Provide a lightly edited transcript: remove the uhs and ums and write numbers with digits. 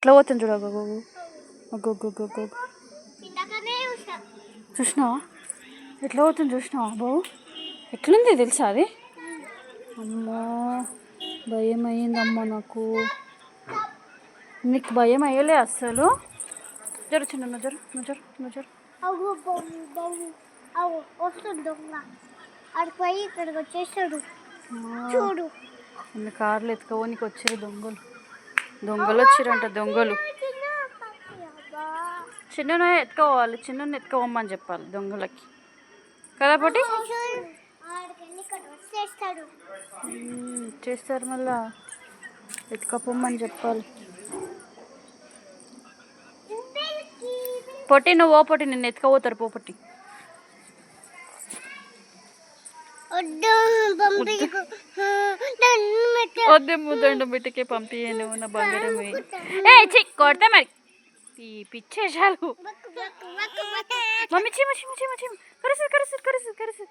ఎట్లా పోతుంది చూడ చూసినావా ఎట్లా పోతుంది చూసినావా బాబు ఎట్లుంది తెలుసా అది అమ్మో భయం అయ్యిందమ్మా నాకు నీకు భయం అయ్యలే అస్సలు జరు చిన్న నజరు వస్తుంది దొంగ అక్కడికి పోయి ఇక్కడికి వచ్చేసాడు చూడు కార్లు ఎత్తుకోనికి వచ్చారు దొంగలు వచ్చిరంట దొంగలు చిన్న ఎత్తుకోవాలి చిన్న ఎత్తుకోవమ్మని చెప్పాలి దొంగలకి కదా పొట్టి చేస్తారు మళ్ళా ఎత్తుకపోమ్మని చెప్పాలి పొట్టి నువ్వు పొట్టి నిన్ను ఎత్తుకపోతారు పొట్టి వద్దేమో దండం బిడ్డకే పంపియను నా బంగారం కొడతా మరి పిచ్చేసాలు మమ్మీ చీమ కరుసు